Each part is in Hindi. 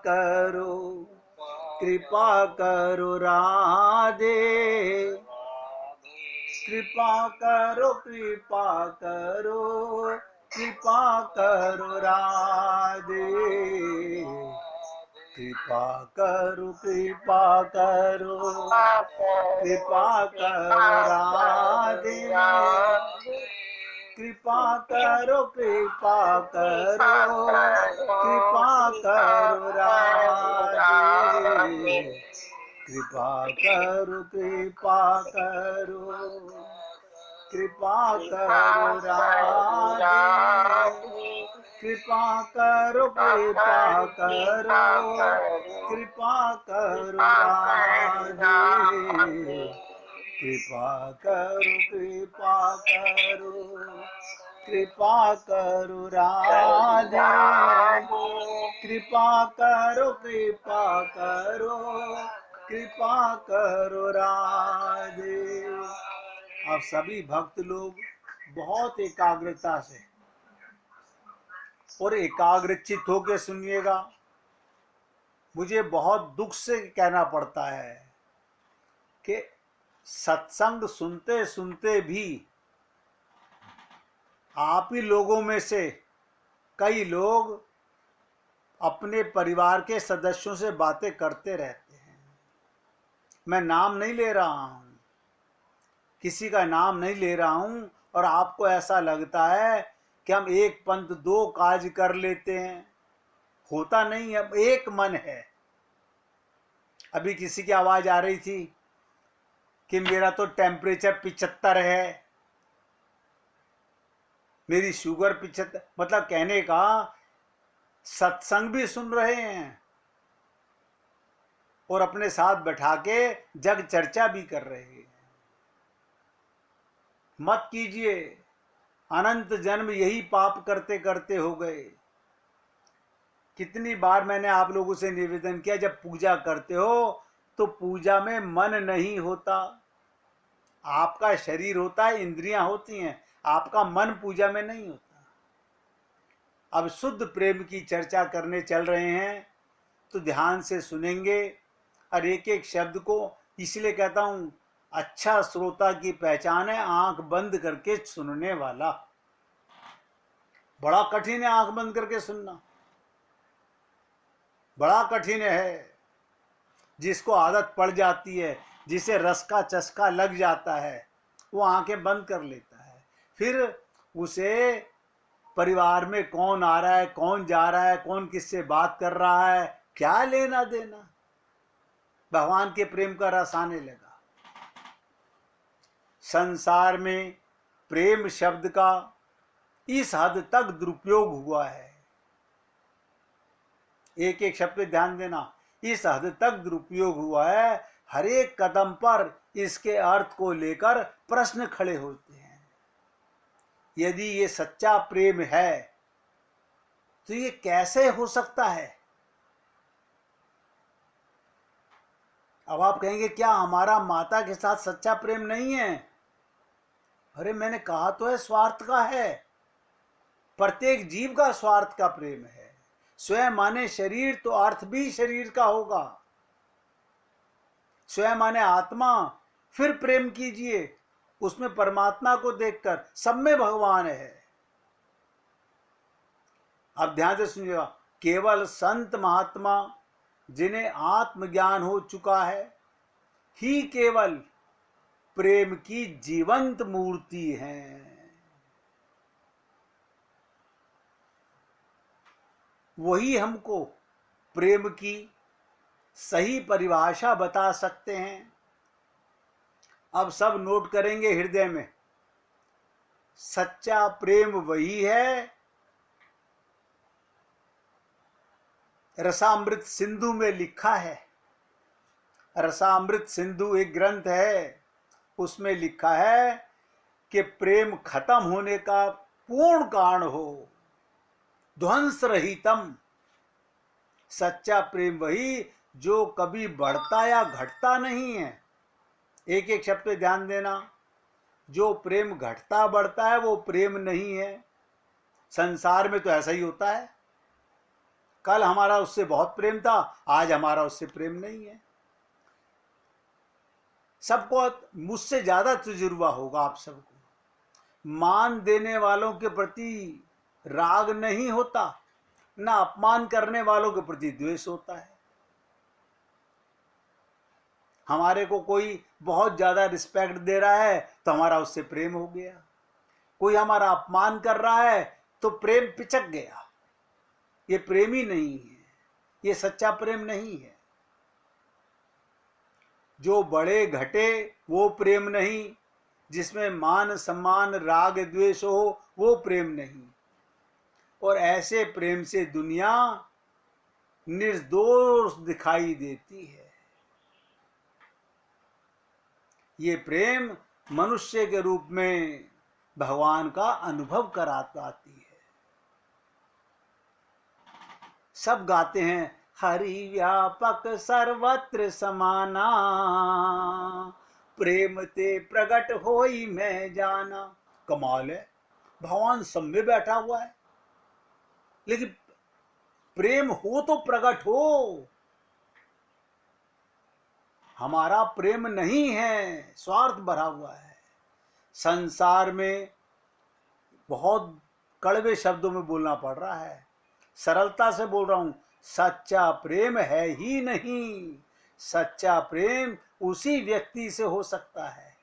करो कृपा करो राधे, कृपा करो कृपा करो कृपा करो राधे, कृपा करो कृपा करो कृपा करो राधे, कृपा करो कृपा करो कृपा करो राधे, कृपा करो कृपा करो कृपा करो राधे, कृपा करो कृपा करो कृपा करो राधे, कृपा करो कृपा करो कृपा करो राधे, कृपा करो कृपा करो कृपा करो राधे। अब सभी भक्त लोग बहुत एकाग्रता से और एकाग्रचित होकर सुनिएगा। मुझे बहुत दुख से कहना पड़ता है कि सत्संग सुनते सुनते भी आप ही लोगों में से कई लोग अपने परिवार के सदस्यों से बातें करते रहते हैं। मैं नाम नहीं ले रहा हूं, किसी का नाम नहीं ले रहा हूं, और आपको ऐसा लगता है कि हम एक पंथ दो काज कर लेते हैं। होता नहीं है, एक मन है। अभी किसी की आवाज आ रही थी कि मेरा तो टेम्परेचर 75 है, मेरी शुगर 75, मतलब कहने का सत्संग भी सुन रहे हैं और अपने साथ बैठा के जग चर्चा भी कर रहे हैं। मत कीजिए, अनंत जन्म यही पाप करते करते हो गए। कितनी बार मैंने आप लोगों से निवेदन किया, जब पूजा करते हो तो पूजा में मन नहीं होता। आपका शरीर होता है, इंद्रियां होती हैं, आपका मन पूजा में नहीं होता। अब शुद्ध प्रेम की चर्चा करने चल रहे हैं तो ध्यान से सुनेंगे और एक एक शब्द को। इसलिए कहता हूं, अच्छा श्रोता की पहचान है आंख बंद करके सुनने वाला। बड़ा कठिन है आंख बंद करके सुनना, बड़ा कठिन है। जिसको आदत पड़ जाती है, जिसे रस का चस्का लग जाता है, वो आंखें बंद कर लेता है। फिर उसे परिवार में कौन आ रहा है, कौन जा रहा है, कौन किससे बात कर रहा है, क्या लेना देना। भगवान के प्रेम का रस आने लगा। संसार में प्रेम शब्द का इस हद तक दुरुपयोग हुआ है, एक एक शब्द पे ध्यान देना, इस हद तक दुरुपयोग हुआ है। हर एक कदम पर इसके अर्थ को लेकर प्रश्न खड़े होते हैं। यदि ये सच्चा प्रेम है तो ये कैसे हो सकता है? अब आप कहेंगे क्या हमारा माता के साथ सच्चा प्रेम नहीं है? अरे मैंने कहा तो है स्वार्थ का है। प्रत्येक जीव का स्वार्थ का प्रेम है। स्वयं माने शरीर तो अर्थ भी शरीर का होगा। स्वयं माने आत्मा, फिर प्रेम कीजिए उसमें परमात्मा को देखकर। सब में भगवान है। अब ध्यान से सुनिएगा, केवल संत महात्मा जिन्हें आत्मज्ञान हो चुका है ही केवल प्रेम की जीवंत मूर्ति हैं। वही हमको प्रेम की सही परिभाषा बता सकते हैं। अब सब नोट करेंगे हृदय में, सच्चा प्रेम वही है। रसामृत सिंधु में लिखा है, रसामृत सिंधु एक ग्रंथ है, उसमें लिखा है कि प्रेम खत्म होने का पूर्ण कारण हो, ध्वंस रहितम। सच्चा प्रेम वही जो कभी बढ़ता या घटता नहीं है। एक एक शब्द पे ध्यान देना, जो प्रेम घटता बढ़ता है वो प्रेम नहीं है। संसार में तो ऐसा ही होता है। कल हमारा उससे बहुत प्रेम था, आज हमारा उससे प्रेम नहीं है। सबको मुझसे ज्यादा तजुर्बा होगा आप सबको। मान देने वालों के प्रति राग नहीं होता, ना अपमान करने वालों के प्रति द्वेष होता है। हमारे को कोई बहुत ज्यादा रिस्पेक्ट दे रहा है तो हमारा उससे प्रेम हो गया, कोई हमारा अपमान कर रहा है तो प्रेम पिचक गया। ये प्रेम ही नहीं है, ये सच्चा प्रेम नहीं है। जो बड़े घटे वो प्रेम नहीं, जिसमें मान सम्मान राग द्वेष हो वो प्रेम नहीं। और ऐसे प्रेम से दुनिया निर्दोष दिखाई देती है। ये प्रेम मनुष्य के रूप में भगवान का अनुभव कराती है। सब गाते हैं हरि व्यापक सर्वत्र समाना, प्रेम ते प्रगट होई मैं जाना। कमाल है, भगवान सब में बैठा हुआ है, लेकिन प्रेम हो तो प्रकट हो। हमारा प्रेम नहीं है, स्वार्थ भरा हुआ है। संसार में बहुत कड़वे शब्दों में बोलना पड़ रहा है, सरलता से बोल रहा हूं, सच्चा प्रेम है ही नहीं। सच्चा प्रेम उसी व्यक्ति से हो सकता है,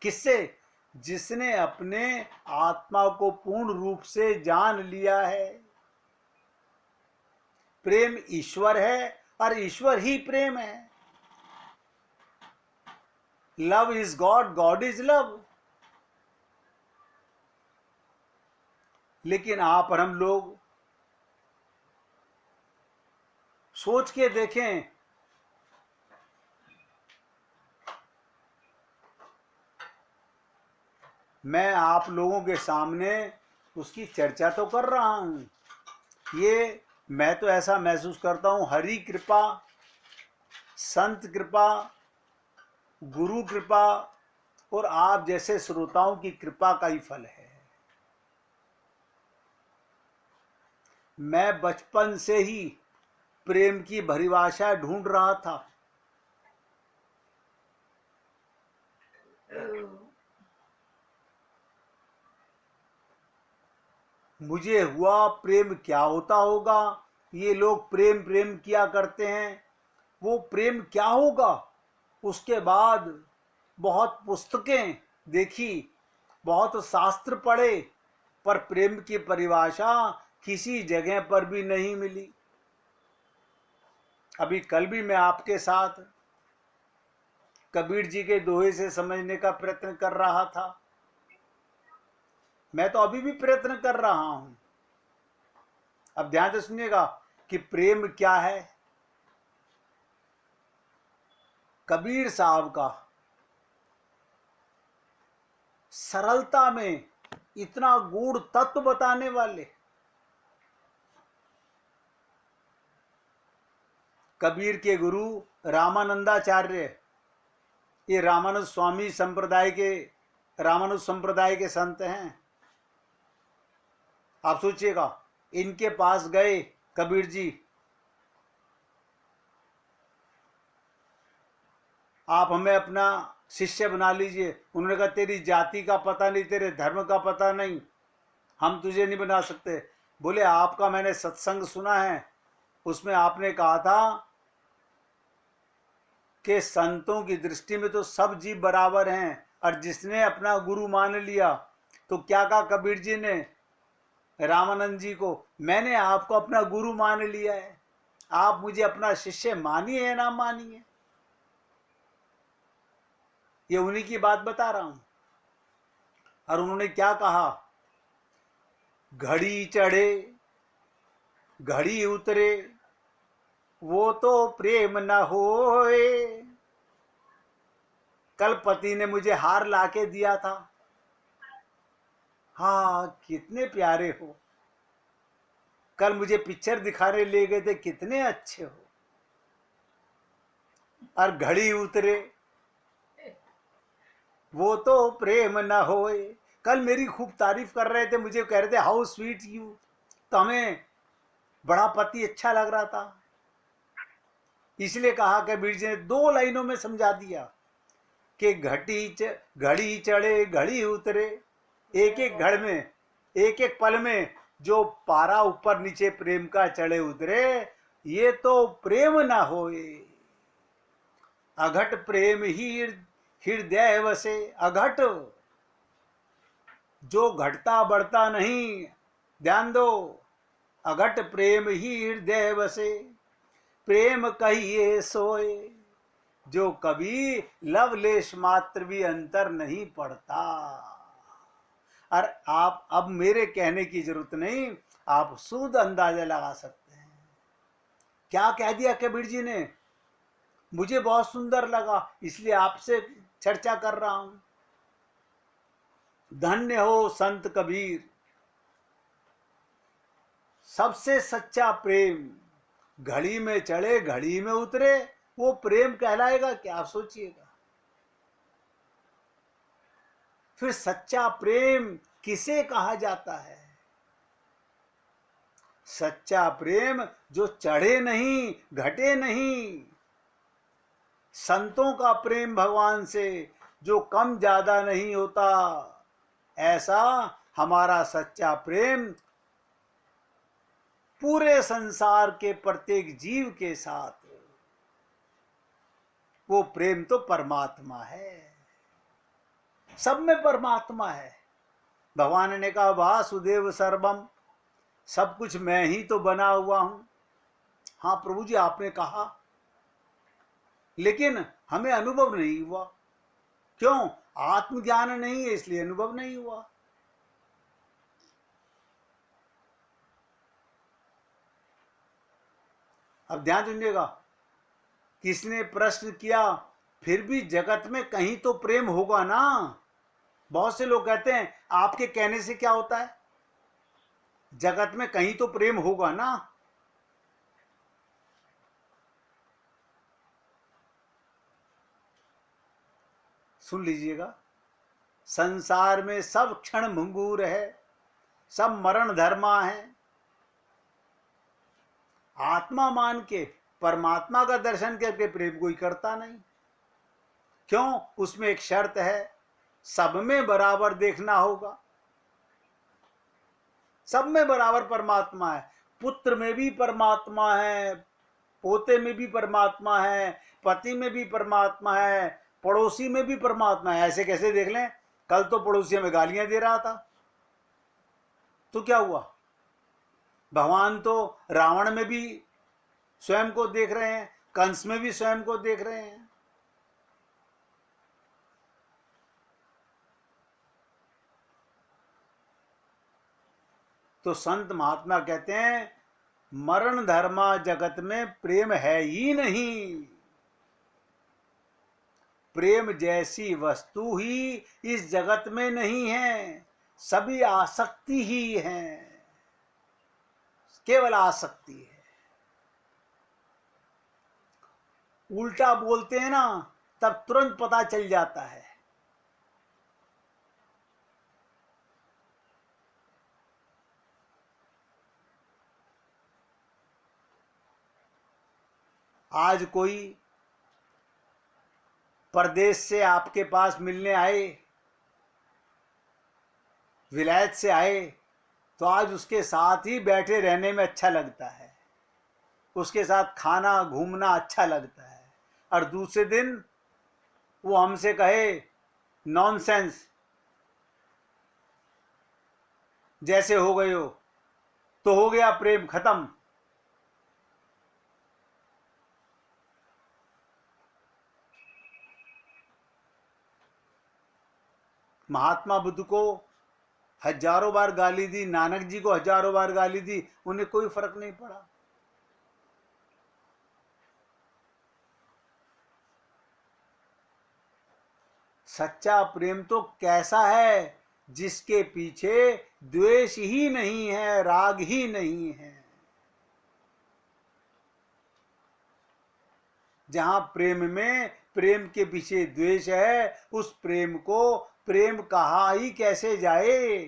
किससे? जिसने अपने आत्मा को पूर्ण रूप से जान लिया है। प्रेम ईश्वर है और ईश्वर ही प्रेम है। Love is God, God is love. लेकिन आप और हम लोग सोच के देखें, मैं आप लोगों के सामने उसकी चर्चा तो कर रहा हूं। ये मैं तो ऐसा महसूस करता हूं, हरि कृपा, संत कृपा, गुरु कृपा और आप जैसे श्रोताओं की कृपा का ही फल है। मैं बचपन से ही प्रेम की परिभाषा ढूंढ रहा था। मुझे हुआ प्रेम क्या होता होगा। ये लोग प्रेम प्रेम किया करते हैं, वो प्रेम क्या होगा। उसके बाद बहुत पुस्तकें देखी, बहुत शास्त्र पढ़े, पर प्रेम की परिभाषा किसी जगह पर भी नहीं मिली। अभी कल भी मैं आपके साथ कबीर जी के दोहे से समझने का प्रयत्न कर रहा था। मैं तो अभी भी प्रयत्न कर रहा हूं। अब ध्यान से सुनिएगा कि प्रेम क्या है। कबीर साहब का सरलता में इतना गूढ़ तत्व बताने वाले कबीर के गुरु रामानंदाचार्य, ये रामानुज स्वामी संप्रदाय के, रामानुज संप्रदाय के संत हैं। आप सोचिएगा, इनके पास गए कबीर जी, आप हमें अपना शिष्य बना लीजिए। उन्होंने कहा तेरी जाति का पता नहीं, तेरे धर्म का पता नहीं, हम तुझे नहीं बना सकते। बोले आपका मैंने सत्संग सुना है, उसमें आपने कहा था कि संतों की दृष्टि में तो सब जीव बराबर हैं, और जिसने अपना गुरु मान लिया, तो क्या कहा कबीर जी ने रामानंद जी को, मैंने आपको अपना गुरु मान लिया है, आप मुझे अपना शिष्य मानिए या ना मानिए। ये उन्हीं की बात बता रहा हूं। और उन्होंने क्या कहा, घड़ी चढ़े घड़ी उतरे वो तो प्रेम न होए। कल पति ने मुझे हार लाके दिया था। हाँ, कितने प्यारे हो। कल मुझे पिक्चर दिखाने ले गए थे, कितने अच्छे हो। और घड़ी उतरे वो तो प्रेम न होए। कल मेरी खूब तारीफ कर रहे थे, मुझे कह रहे थे हाउ स्वीट यू। तो हमें बड़ा पति अच्छा लग रहा था, इसलिए कहा कबीर जी ने 2 लाइनों में समझा दिया कि घड़ी चढ़े घड़ी उतरे, एक एक घड़ में, एक एक पल में जो पारा ऊपर नीचे प्रेम का चढ़े उतरे, ये तो प्रेम ना होए। अघट प्रेम ही हृदय वसे। अघट जो घटता बढ़ता नहीं, ध्यान दो, अघट प्रेम ही हृदय बसे, प्रेम कहिए सोए, जो कभी लवलेश मात्र भी अंतर नहीं पड़ता। और आप अब मेरे कहने की जरूरत नहीं, आप शुद्ध अंदाजा लगा सकते हैं। क्या कह दिया कबीर जी ने, मुझे बहुत सुंदर लगा इसलिए आपसे चर्चा कर रहा हूं। धन्य हो संत कबीर, सबसे सच्चा प्रेम घड़ी में चढ़े घड़ी में उतरे, वो प्रेम कहलाएगा क्या, आप सोचिएगा। फिर सच्चा प्रेम किसे कहा जाता है? सच्चा प्रेम जो चढ़े नहीं घटे नहीं, संतों का प्रेम भगवान से जो कम ज्यादा नहीं होता, ऐसा हमारा सच्चा प्रेम पूरे संसार के प्रत्येक जीव के साथ, वो प्रेम तो परमात्मा है, सब में परमात्मा है। भगवान ने कहा वासुदेव सर्वम, सब कुछ मैं ही तो बना हुआ हूं। हाँ प्रभु जी आपने कहा, लेकिन हमें अनुभव नहीं हुआ। क्यों? आत्मज्ञान नहीं है, इसलिए अनुभव नहीं हुआ। अब ध्यान सुनिएगा, किसने प्रश्न किया, फिर भी जगत में कहीं तो प्रेम होगा ना। बहुत से लोग कहते हैं आपके कहने से क्या होता है, जगत में कहीं तो प्रेम होगा ना। सुन लीजिएगा, संसार में सब क्षण भंगुर है, सब मरण धर्मा है। आत्मा मान के परमात्मा का दर्शन करके प्रेम कोई करता नहीं। क्यों? उसमें एक शर्त है, सब में बराबर देखना होगा। सब में बराबर परमात्मा है, पुत्र में भी परमात्मा है, पोते में भी परमात्मा है, पति में भी परमात्मा है, पड़ोसी में भी परमात्मा है। ऐसे कैसे देख लें? कल तो पड़ोसी हमें गालियां दे रहा था, तो क्या हुआ? भगवान तो रावण में भी स्वयं को देख रहे हैं, कंस में भी स्वयं को देख रहे हैं। तो संत महात्मा कहते हैं मरण धर्मा जगत में प्रेम है ही नहीं। प्रेम जैसी वस्तु ही इस जगत में नहीं है, सभी आसक्ति ही है, केवल आसक्ति है। उल्टा बोलते हैं ना, तब तुरंत पता चल जाता है। आज कोई परदेश से आपके पास मिलने आए, विलायत से आए, तो आज उसके साथ ही बैठे रहने में अच्छा लगता है, उसके साथ खाना घूमना अच्छा लगता है। और दूसरे दिन वो हमसे कहे नॉनसेंस जैसे हो गए हो, तो हो गया प्रेम खत्म। महात्मा बुद्ध को हजारों बार गाली दी, नानक जी को हजारों बार गाली दी, उन्हें कोई फर्क नहीं पड़ा। सच्चा प्रेम तो कैसा है, जिसके पीछे द्वेष ही नहीं है, राग ही नहीं है। जहां प्रेम में प्रेम के पीछे द्वेष है, उस प्रेम को प्रेम कहा ही कैसे जाए।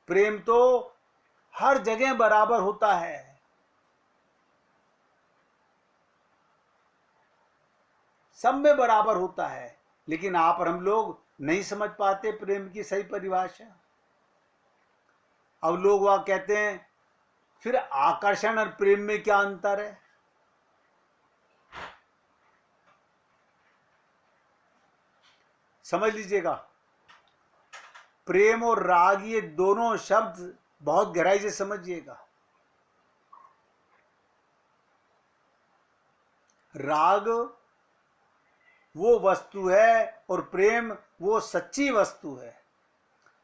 प्रेम तो हर जगह बराबर होता है। सब में बराबर होता है, लेकिन आप और हम लोग नहीं समझ पाते प्रेम की सही परिभाषा। अब लोग वह कहते हैं फिर आकर्षण और प्रेम में क्या अंतर है? समझ लीजिएगा, प्रेम और राग ये दोनों शब्द बहुत गहराई से समझिएगा। राग वो वस्तु है और प्रेम वो सच्ची वस्तु है।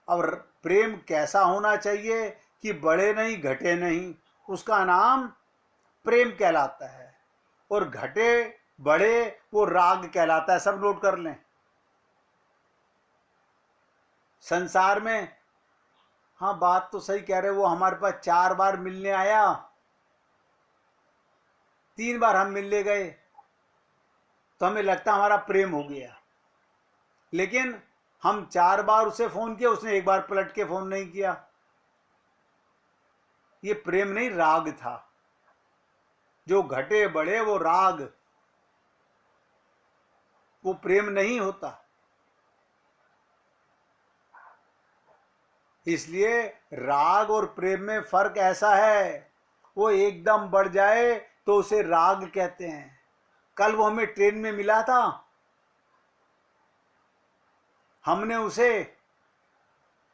और प्रेम कैसा होना चाहिए कि बढ़े नहीं घटे नहीं, उसका नाम प्रेम कहलाता है। और घटे बढ़े वो राग कहलाता है। सब नोट कर लें। संसार में, हाँ बात तो सही कह रहे, वो हमारे पास 4 बार मिलने आया, 3 बार हम मिलने गए तो हमें लगता हमारा प्रेम हो गया। लेकिन हम 4 बार उसे फोन किया, उसने 1 बार पलट के फोन नहीं किया। ये प्रेम नहीं, राग था। जो घटे बढ़े वो राग, वो प्रेम नहीं होता। इसलिए राग और प्रेम में फर्क ऐसा है, वो एकदम बढ़ जाए तो उसे राग कहते हैं। कल वो हमें ट्रेन में मिला था, हमने उसे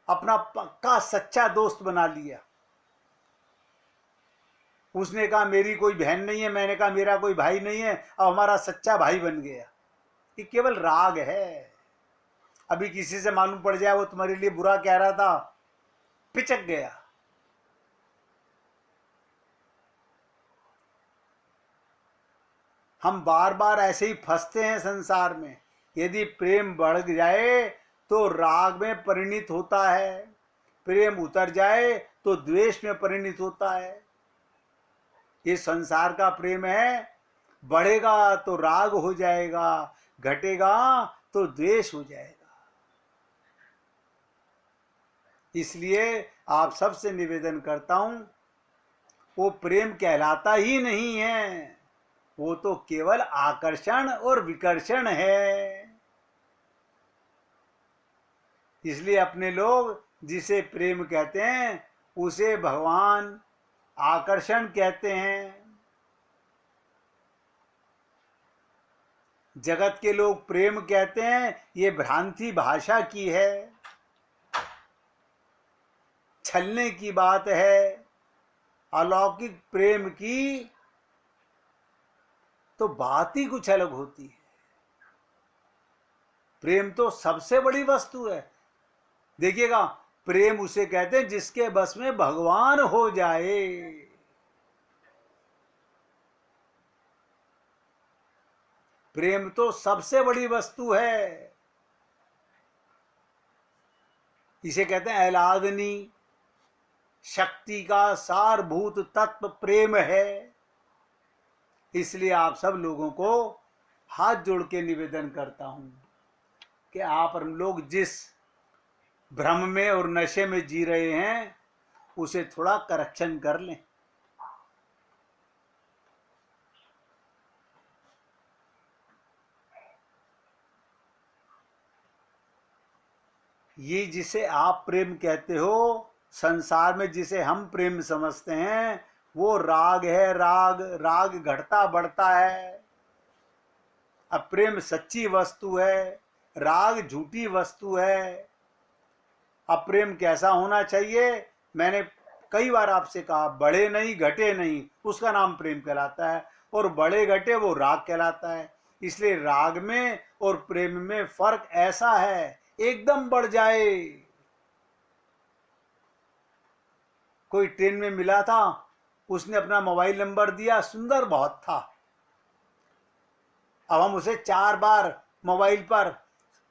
अपना पक्का सच्चा दोस्त बना लिया। उसने कहा मेरी कोई बहन नहीं है, मैंने कहा मेरा कोई भाई नहीं है, अब हमारा सच्चा भाई बन गया। ये केवल राग है। अभी किसी से मालूम पड़ जाए वो तुम्हारे लिए बुरा कह रहा था, पिचक गया। हम बार बार ऐसे ही फंसते हैं संसार में। यदि प्रेम बढ़ जाए तो राग में परिणित होता है, प्रेम उतर जाए तो द्वेष में परिणित होता है। ये संसार का प्रेम है, बढ़ेगा तो राग हो जाएगा, घटेगा तो द्वेष हो जाएगा। इसलिए आप सबसे निवेदन करता हूं, वो प्रेम कहलाता ही नहीं है, वो तो केवल आकर्षण और विकर्षण है। इसलिए अपने लोग जिसे प्रेम कहते हैं उसे भगवान आकर्षण कहते हैं। जगत के लोग प्रेम कहते हैं, ये भ्रांति भाषा की है, छलने की बात है। अलौकिक प्रेम की तो बात ही कुछ अलग होती है। प्रेम तो सबसे बड़ी वस्तु है। देखिएगा, प्रेम उसे कहते हैं जिसके बस में भगवान हो जाए। प्रेम तो सबसे बड़ी वस्तु है। इसे कहते हैं ऐलादनी, शक्ति का सारभूत तत्व प्रेम है। इसलिए आप सब लोगों को हाथ जोड़ के निवेदन करता हूं कि आप और लोग जिस भ्रम में और नशे में जी रहे हैं उसे थोड़ा करेक्शन कर लें। ये जिसे आप प्रेम कहते हो, संसार में जिसे हम प्रेम समझते हैं, वो राग है। राग राग घटता बढ़ता है। अब प्रेम सच्ची वस्तु है, राग झूठी वस्तु है। अब प्रेम कैसा होना चाहिए? मैंने कई बार आपसे कहा, बढ़े नहीं घटे नहीं, उसका नाम प्रेम कहलाता है। और बढ़े घटे वो राग कहलाता है। इसलिए राग में और प्रेम में फर्क ऐसा है, एकदम बढ़ जाए। कोई ट्रेन में मिला था, उसने अपना मोबाइल नंबर दिया, सुंदर बहुत था। अब हम उसे 4 बार मोबाइल पर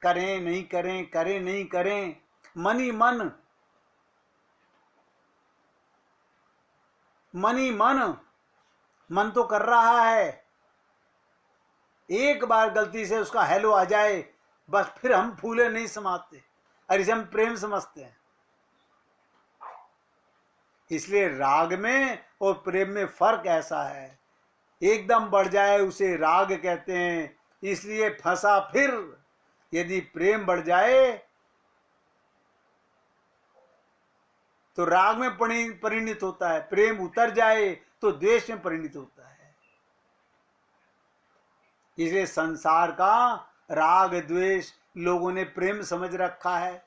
करें नहीं करें, करें नहीं करें, मन ही मन मन तो कर रहा है। एक बार गलती से उसका हेलो आ जाए, बस फिर हम फूले नहीं समाते। और इसे हम प्रेम समझते हैं। इसलिए राग में और प्रेम में फर्क ऐसा है, एकदम बढ़ जाए उसे राग कहते हैं, इसलिए फंसा फिर। यदि प्रेम बढ़ जाए तो राग में परिणित होता है, प्रेम उतर जाए तो द्वेष में परिणित होता है। इसलिए संसार का राग द्वेष लोगों ने प्रेम समझ रखा है।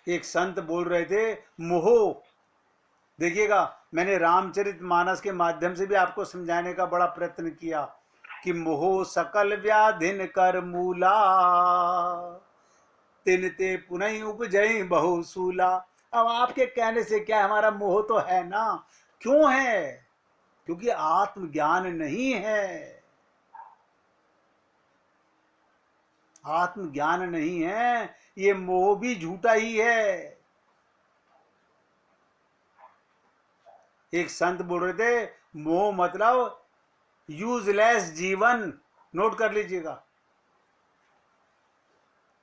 एक संत बोल रहे थे, मोह, देखिएगा मैंने रामचरितमानस के माध्यम से भी आपको समझाने का बड़ा प्रयत्न किया कि मोह सकल व्याधिन कर मूला, तिन ते पुनः उपजय बहुसूला। अब आपके कहने से क्या, हमारा मोह तो है ना। क्यों है? क्योंकि आत्मज्ञान नहीं है। आत्मज्ञान नहीं है, ये मोह भी झूठा ही है। एक संत बोल रहे थे, मोह मतलब यूजलेस जीवन। नोट कर लीजिएगा,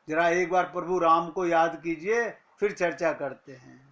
जरा एक बार प्रभु राम को याद कीजिए, फिर चर्चा करते हैं।